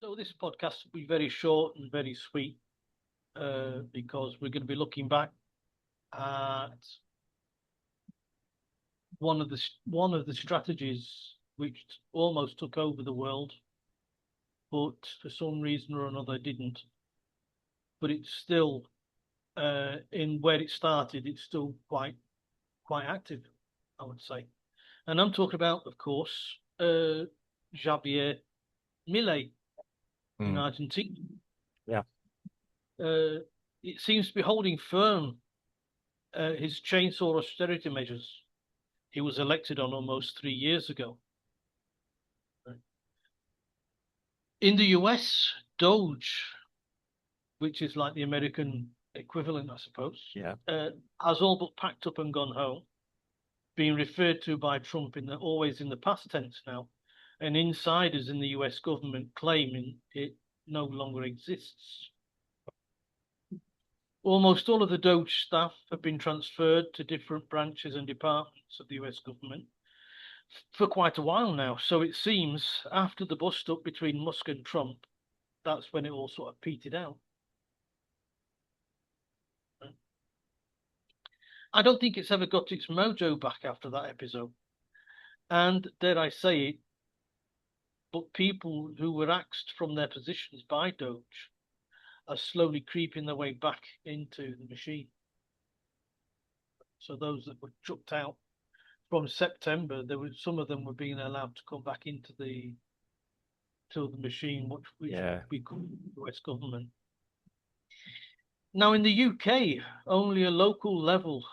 So this podcast will be very short and very sweet because we're going to be looking back at one of the strategies which almost took over the world, but for some reason or another didn't. But it's still in where it started. It's still quite active, I would say. And I'm talking about, of course, Javier Milei in Mm, Argentina. yeah. Uh, it seems to be holding firm his chainsaw austerity measures. He was elected on almost 3 years ago. In the US, DOGE, which is like the American equivalent, I suppose, Yeah. has all but packed up and gone home, being referred to by Trump always in the past tense now, and insiders in the US government claiming it no longer exists. Almost all of the DOGE staff have been transferred to different branches and departments of the US government for quite a while now. So it seems after the bust up between Musk and Trump, that's when it all sort of petered out. I don't think it's ever got its mojo back after that episode. And dare I say it, but people who were axed from their positions by DOGE are slowly creeping their way back into the machine. So those that were chucked out from September, some of them were being allowed to come back into the machine, which Yeah. we call the US government. Now in the UK, only a local level,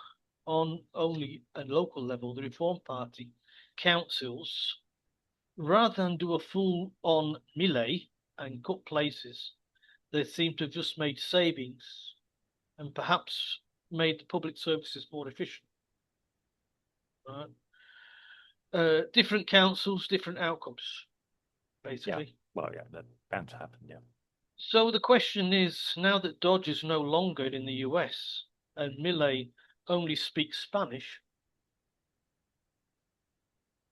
the Reform Party councils, rather than do a full-on melee and cut places, they seem to have just made savings and perhaps made the public services more efficient. Different councils, different outcomes, Yeah. basically. Well, yeah, that's bound to happen. Yeah. So the question is, now that Dodge is no longer in the US and Milei only speaks Spanish,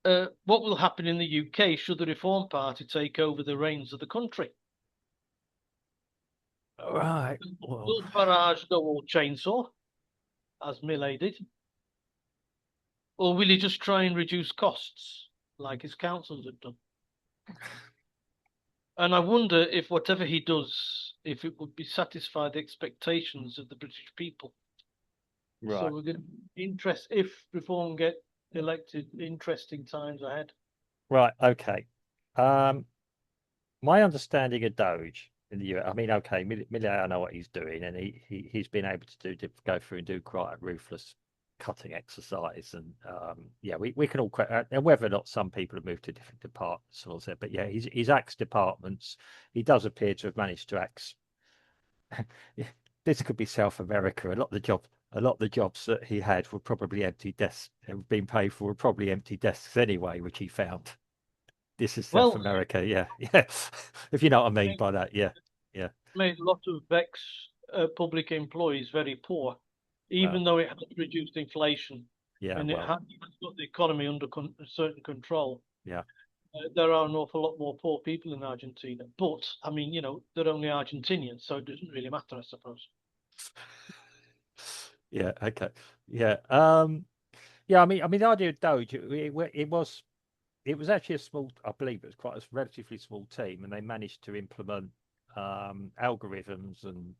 what will happen in the UK should the Reform Party take over the reins of the country? Right. Well, Will Farage go all chainsaw, as Milei did? Or will he just try and reduce costs, like his councils have done? And I wonder if whatever he does, if it would be satisfy the expectations of the British people. So right. we're going to if Reform get elected, interesting times ahead. Right. Okay. Um, my understanding of Doge in the US, I mean, okay, Milei, I know what he's doing, and he's been able to go through and do quite a ruthless cutting exercise, and yeah, we can all and whether or not some people have moved to different departments and all that, but yeah, he's axed departments. He does appear to have managed to axe. This could be South America. A lot of the jobs that he had were probably empty desks, being paid for were probably empty desks anyway, which he found. This is South Well, America, yeah, yeah. If you know what I mean made, by that, yeah, yeah. made a lot of public employees very poor, even Well, though it has reduced inflation yeah, and it well, has got the economy under certain control. yeah. There are an awful lot more poor people in Argentina, but I mean, they're only Argentinians, so it doesn't really matter, I suppose. Yeah, okay. Yeah. Yeah, I mean the idea of Doge, it was actually a small, I believe it was quite a relatively small team, and they managed to implement algorithms and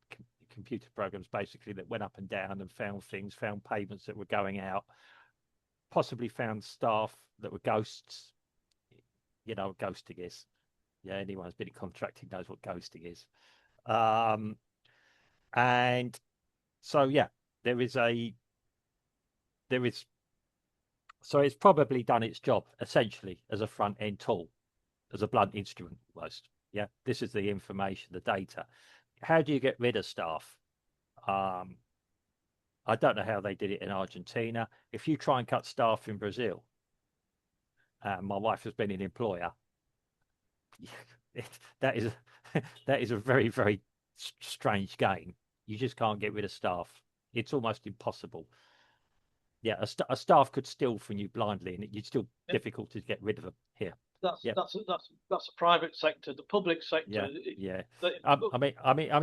computer programs basically that went up and down and found things, found payments that were going out, possibly found staff that were ghosts. You know what ghosting is. Yeah, anyone who's been in contracting knows what ghosting is. Um, and so yeah, there is a there is so it's probably done its job essentially as a front end tool, as a blunt instrument almost. Yeah, this is the information, the data. How do you get rid of staff? Um, I don't know how they did it in Argentina. If you try and cut staff in Brazil, my wife has been an employer. That is that is a very very strange game. You just can't get rid of staff. It's almost impossible. Yeah, a staff could steal from you blindly, and it's still difficult to get rid of them here. that's Yeah, that's that's a private sector. The public sector, yeah. the,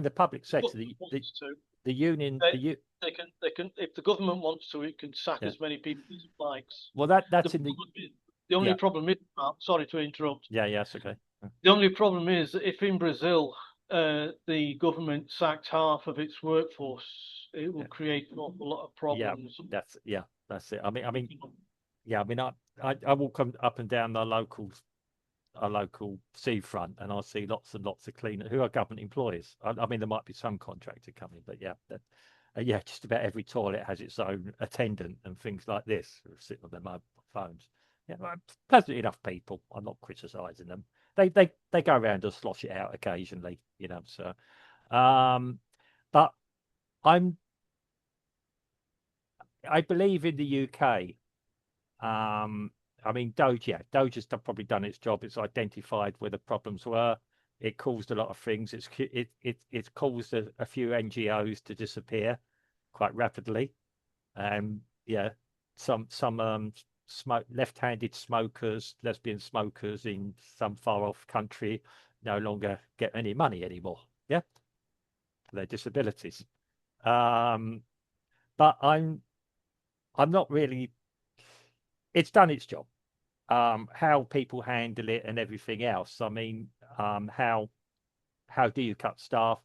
The public the sector, government wants to, the union, they, the u they can if the government wants to, it can sack yeah. as many people as it likes. Well, The that's in the problem is, the only yeah, problem is, sorry to interrupt. yeah. It's okay. The only problem is that if in Brazil the government sacked half of its workforce, it will Yeah, create an awful lot of yeah. problems. That's it. Yeah. I walk up and down our local seafront, and I see lots and lots of cleaners who are government employees. There might be some contractor coming, but yeah, just about every toilet has its own attendant and things like this, who sit on their mobile phones. Yeah, well, pleasant enough people. I'm not criticising them. They go around and slosh it out occasionally, you know. So, um, but I'm I believe in the UK. DOGE has probably done its job. It's identified where the problems were. It caused a lot of things. It's caused a few NGOs to disappear quite rapidly. Yeah, some left-handed smokers, lesbian smokers in some far-off country no longer get any money anymore. Yeah, for their disabilities. But I'm not really. It's done its job. How people handle it and everything else. How do you cut staff?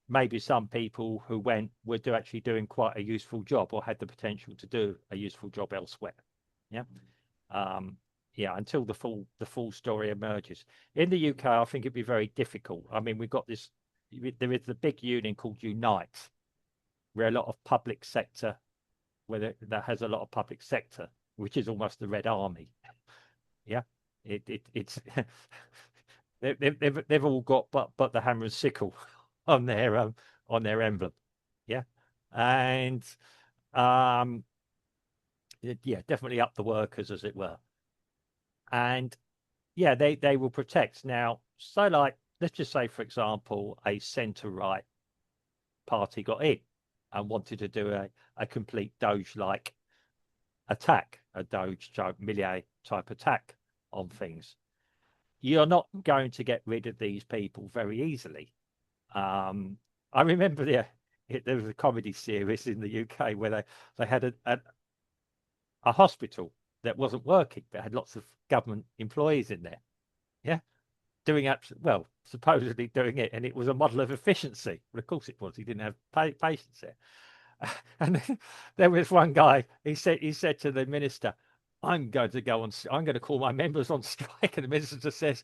Maybe some people who went were actually doing quite a useful job or had the potential to do a useful job elsewhere. Yeah. Yeah, until the full story emerges. In the UK, I think it'd be very difficult. We've got this. There is the big union called Unite, where a lot of public sector, that has a lot of public sector, which is almost the Red Army. Yeah, it's they've all got but the hammer and sickle on their emblem. Yeah, and yeah, definitely up the workers, as it were. And yeah, they will protect. Now, so like, let's just say, for example, a centre right party got in and wanted to do a complete Doge like attack, a Doge Milei type attack on things. You're not going to get rid of these people very easily. I remember there was a comedy series in the UK where they had a hospital that wasn't working, but had lots of government employees in there. Yeah, doing well, supposedly doing it, and it was a model of efficiency. But of course it was. He didn't have patients there. And then there was one guy. He said to the minister, I'm going to call my members on strike. And the minister just says,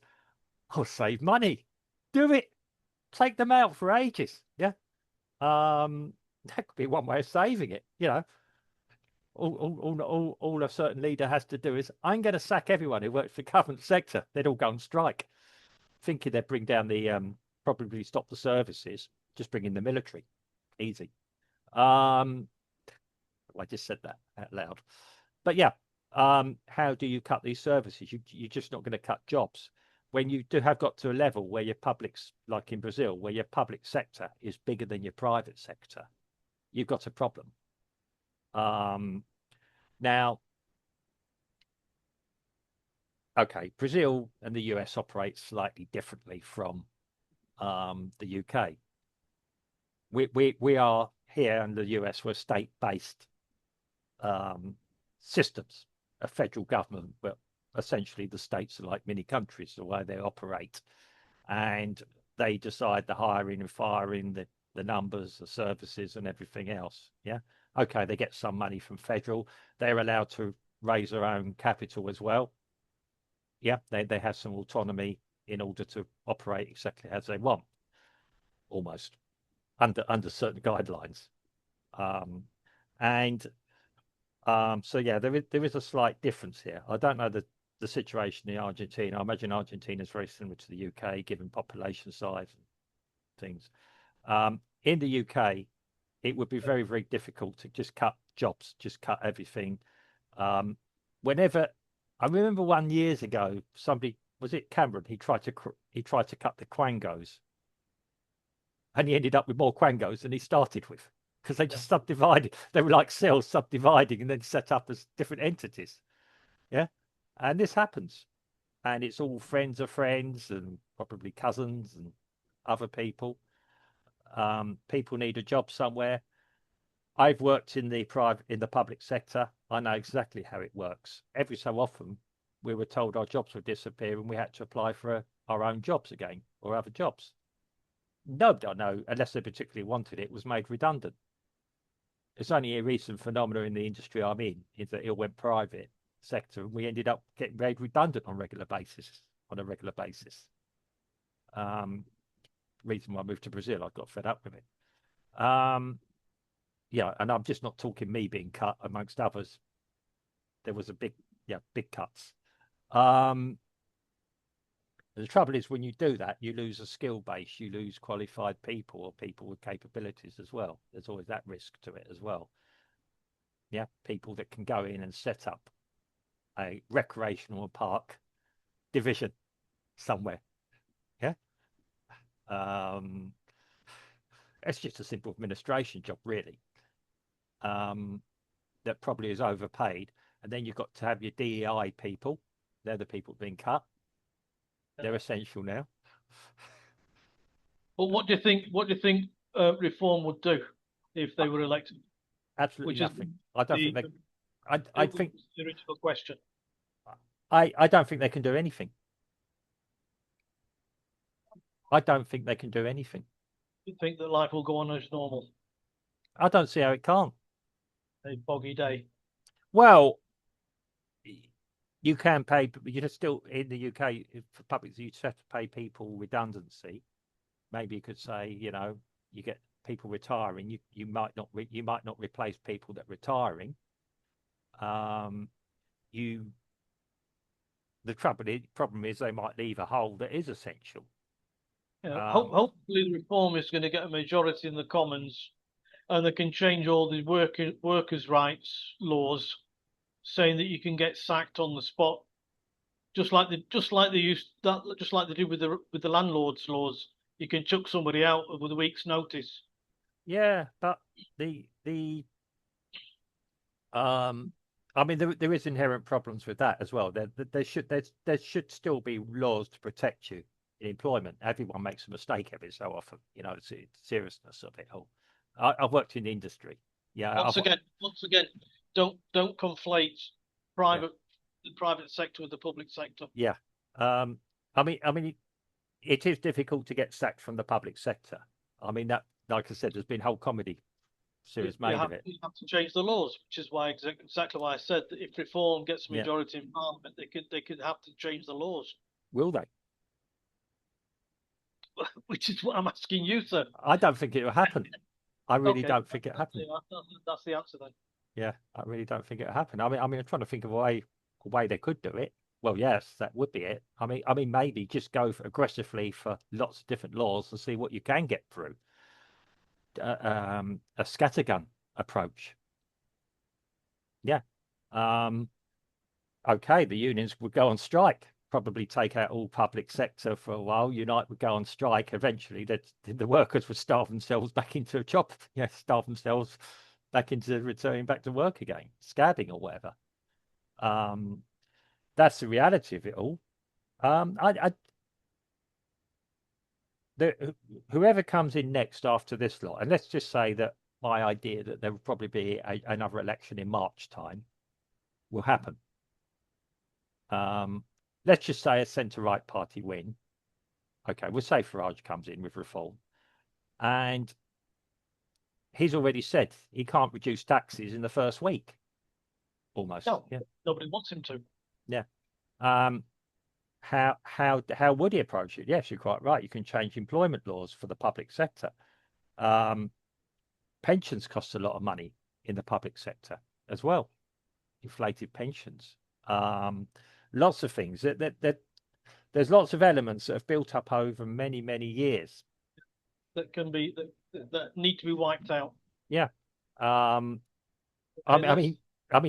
I'll save money. Do it. Take them out for ages. Yeah. That could be one way of saving it. You know, all a certain leader has to do is, I'm going to sack everyone who works for the government sector. They'd all go on strike, thinking they'd bring down probably stop the services, just bring in the military. Easy. I just said that out loud. But yeah, how do you cut these services? You're just not going to cut jobs. When you have got to a level where your public's, like in Brazil, where your public sector is bigger than your private sector, you've got a problem. Now, okay, Brazil and the US operate slightly differently from the UK. We are here in the US, we're state-based systems, a federal government, but essentially the states are like mini countries, the way they operate. And they decide the hiring and firing, the numbers, the services and everything else. Yeah. Okay, they get some money from federal. They're allowed to raise their own capital as well. Yeah, they have some autonomy in order to operate exactly as they want, almost under certain guidelines. So yeah, there is a slight difference here. I don't know the situation in Argentina. I imagine Argentina is very similar to the UK, given population size and things. In the UK, it would be very, very difficult to just cut jobs, just cut everything. Whenever I remember 1 years ago, somebody, was it Cameron? He tried to cut the quangos, and he ended up with more quangos than he started with, because they just subdivided. They were like cells subdividing and then set up as different entities. Yeah. And this happens. and it's all friends of friends and probably cousins and other people. People need a job somewhere. I've worked in the public sector. I know exactly how it works. Every so often, we were told our jobs would disappear, and we had to apply for our own jobs again or other jobs. Nobody I know, unless they particularly wanted it, was made redundant. It's only a recent phenomenon in the industry I'm in, is that it went private sector, and we ended up getting made redundant on a regular basis. Reason why I moved to Brazil, I got fed up with it. Yeah, and I'm just not talking me being cut amongst others. There was big cuts. The trouble is, when you do that, you lose a skill base, you lose qualified people or people with capabilities as well. There's always that risk to it as well. Yeah, people that can go in and set up a recreational park division somewhere. Yeah. It's just a simple administration job, really. That probably is overpaid. And then you've got to have your DEI people. They're the people being cut. They're essential now. But what do you think? What do you think Reform would do if they were elected? Absolutely nothing. I don't think they. I think the original question. I don't think they can do anything. I don't think they can do anything. You think that life will go on as normal? I don't see how it can't. A boggy day. Well, you can pay, but you're still in the UK for public. You just have to pay people redundancy. Maybe you could say, you get people retiring. You might not replace people that are retiring. The problem is they might leave a hole that is essential. Yeah, hopefully the Reform is going to get a majority in the Commons, and they can change all the workers' rights laws, saying that you can get sacked on the spot, just like they do with the landlords' laws. You can chuck somebody out with a week's notice. Yeah, but I mean, there is inherent problems with that as well. There should still be laws to protect you in employment. Everyone makes a mistake every so often. It's the seriousness of it all. I've worked in the industry. Yeah. Once again, don't conflate the private sector with the public sector. Yeah. I mean, it is difficult to get sacked from the public sector. I mean, that, like I said, there's been whole comedy series made of it. You have to change the laws, which is why exactly why I said that if Reform gets a majority in Parliament, they could have to change the laws. Will they? Which is what I'm asking you, sir. I don't think it will happen. I really don't think it happened. That's the answer then. Yeah, I really don't think it'll happen. I mean, I'm trying to think of a way they could do it. Well, yes, that would be it. I mean, maybe just go aggressively for lots of different laws and see what you can get through. A scattergun approach. Yeah. Okay, the unions would go on strike. Probably take out all public sector for a while. Unite would go on strike. Eventually, the workers would starve themselves back into a job. Starve themselves back into returning back to work again, scabbing or whatever. That's the reality of it all. Whoever comes in next after this lot, and let's just say that my idea that there will probably be another election in March time will happen. Let's just say a centre-right party win. Okay, we'll say Farage comes in with Reform. And he's already said he can't reduce taxes in the first week. Almost. No, nobody wants him to. Yeah. How would he approach it? Yes, you're quite right. You can change employment laws for the public sector. Pensions cost a lot of money in the public sector as well. Inflated pensions. Lots of things there's lots of elements that have built up over many, many years that need to be wiped out. Yeah. I mean,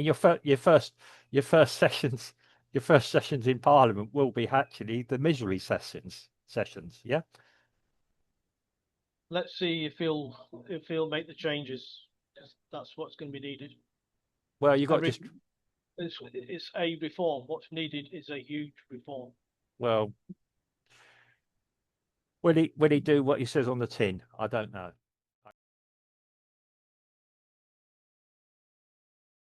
your first sessions in Parliament will be actually the misery sessions. Yeah. Let's see if he'll make the changes. That's what's going to be needed. Well, you got it's a reform. What's needed is a huge reform. Well, will he do what he says on the tin? I don't know.